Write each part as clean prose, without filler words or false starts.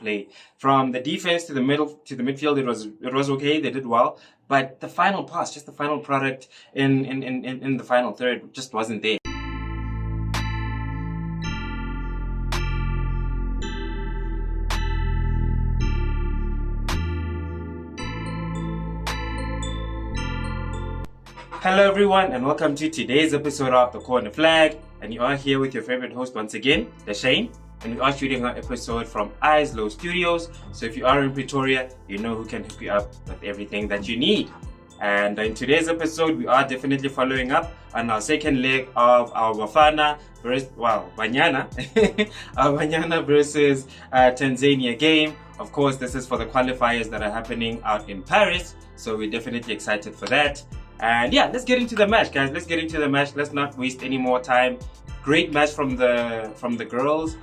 play. From the defense to the middle to the midfield, it was okay. They did well, but the final pass, just the final product in the final third, just wasn't there. Hello everyone and welcome to today's episode of The Corner Flag, and you are here with your favorite host once again, Shane, and we are shooting our episode from Eyes Low Studios. So if you are in Pretoria, you know who can hook you up with everything that you need. And in today's episode, we are definitely following up on our second leg of our Banyana our Banyana versus Tanzania game. Of course, this is for the qualifiers that are happening out in Paris, so we're definitely excited for that. And yeah, let's get into the match, guys. Let's get into the match. Let's not waste any more time. Great match from the girls,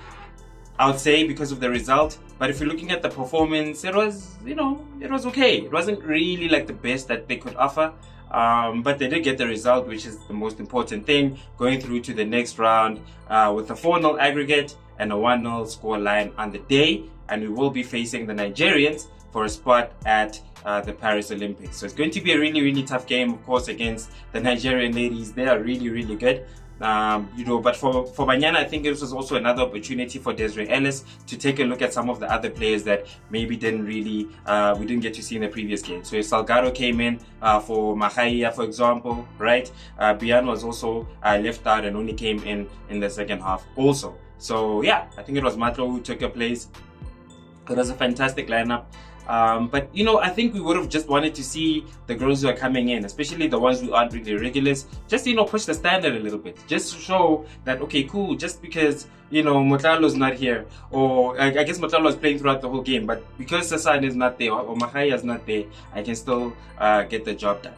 I would say, because of the result. But if you're looking at the performance, it was okay. It wasn't really like the best that they could offer. But they did get the result, which is the most important thing, going through to the next round with a 4-0 aggregate and a 1-0 score line on the day. And we will be facing the Nigerians for a spot at the Paris Olympics. So it's going to be a really, really tough game, of course, against the Nigerian ladies. They are really, really good. But for Banyana, I think it was also another opportunity for Desiree Ellis to take a look at some of the other players that maybe we didn't get to see in the previous game. So Salgado came in for Mahaya, for example, right? Banyana was also left out and only came in the second half also. So yeah, I think it was Matlo who took her place. It was a fantastic lineup. But I think we would have just wanted to see the girls who are coming in, especially the ones who aren't really regulars, just push the standard a little bit, just to show that, okay, cool, just because Motlalo's not here, or I guess Motlalo was playing throughout the whole game, but because Sasan is not there or Mahaya is not there, I can still get the job done.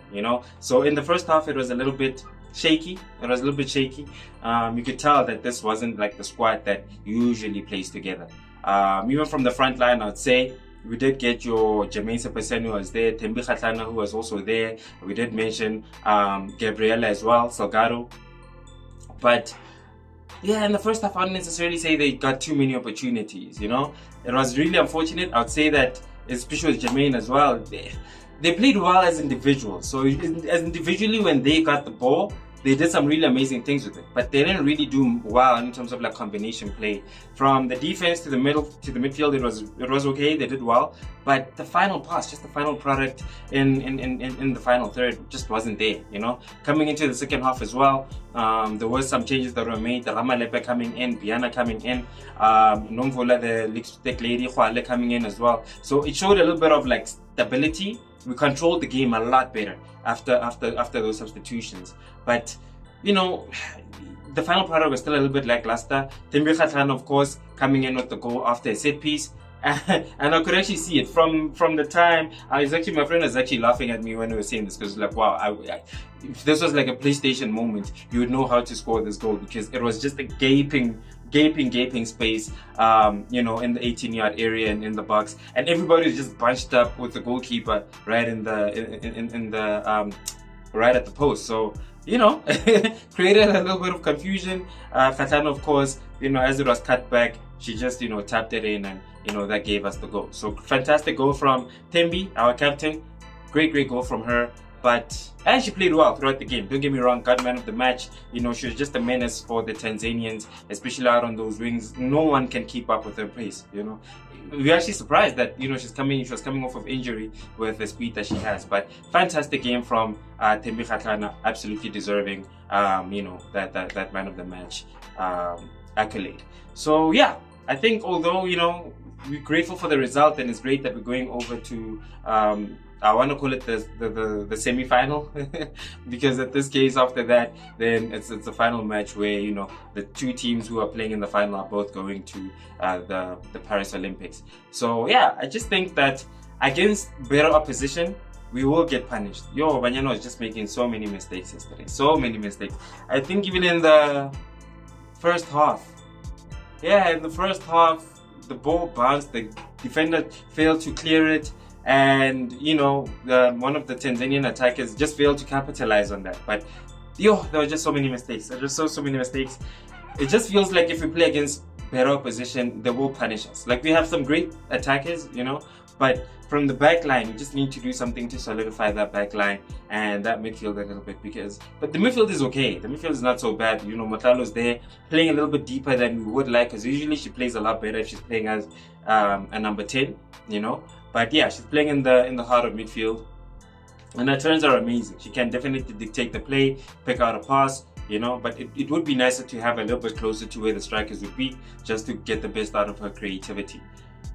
So in the first half, it was a little bit shaky. You could tell that this wasn't like the squad that usually plays together. Even from the front line, I'd say we did get your Jermaine Sepesen, who was there, Thembi Kgatlana, who was also there. We did mention Gabriela as well, Salgado. But yeah, in the first half, I wouldn't necessarily say they got too many opportunities. It was really unfortunate. I would say that, especially with Jermaine as well, they played well as individuals. So as individually, when they got the ball, they did some really amazing things with it, but they didn't really do well in terms of like combination play. From the defense to the middle to the midfield, it was okay. They did well, but the final pass, just the final product in the final third, just wasn't there. Coming into the second half as well, there were some changes that were made. The Ramalepe coming in, Banyana coming in, Nomvola, the Lixtec lady, Khwale coming in as well. So it showed a little bit of like stability. We controlled the game a lot better after those substitutions. But the final product was still a little bit lackluster. Thembi Kgatlana, of course, coming in with the goal after a set piece. And I could actually see it from the time. My friend was actually laughing at me when we were saying this, because like, wow, if this was like a PlayStation moment, you would know how to score this goal, because it was just a gaping space, in the 18-yard area and in the box, and everybody was just bunched up with the goalkeeper right right at the post. So created a little bit of confusion. Kgatlana, of course, as it was cut back, she just tapped it in, and that gave us the goal. So fantastic goal from Thembi, our captain. Great goal from her. And she played well throughout the game. Don't get me wrong, got man of the match. She was just a menace for the Tanzanians, especially out on those wings. No one can keep up with her pace. We're actually surprised that she was coming off of injury with the speed that she has. But fantastic game from Thembi Kgatlana, absolutely deserving that man of the match accolade. So yeah, I think although we're grateful for the result, and it's great that we're going over to I want to call it the semi-final because at this case, after that, then it's a final match where the two teams who are playing in the final are both going to the Paris Olympics. So yeah, I just think that against better opposition, we will get punished. Banyana was just making so many mistakes yesterday. So many mistakes. I think even in the first half. Yeah, in the first half, the ball bounced. The defender failed to clear it. And one of the Tanzanian attackers just failed to capitalize on that. But there were just so many mistakes. There were so many mistakes. It just feels like if we play against better opposition, they will punish us. Like, we have some great attackers, you know, but from the back line, we just need to do something to solidify that back line and that midfield a little bit, but the midfield is okay. The midfield is not so bad. You know, Matalo's there playing a little bit deeper than we would like, because usually she plays a lot better if she's playing as a number 10, you know. But yeah, she's playing in the heart of midfield, and her turns are amazing. She can definitely dictate the play, pick out a pass, you know, but it would be nicer to have a little bit closer to where the strikers would be, just to get the best out of her creativity.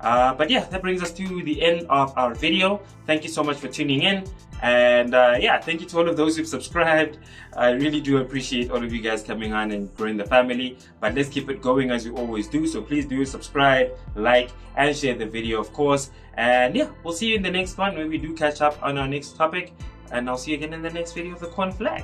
But yeah, that brings us to the end of our video. Thank you so much for tuning in, and yeah, thank you to all of those who've subscribed. I really do appreciate all of you guys coming on and growing the family, but let's keep it going as we always do. So please do subscribe, like, and share the video, of course. And yeah, we'll see you in the next one where we do catch up on our next topic, and I'll see you again in the next video of the corn flag.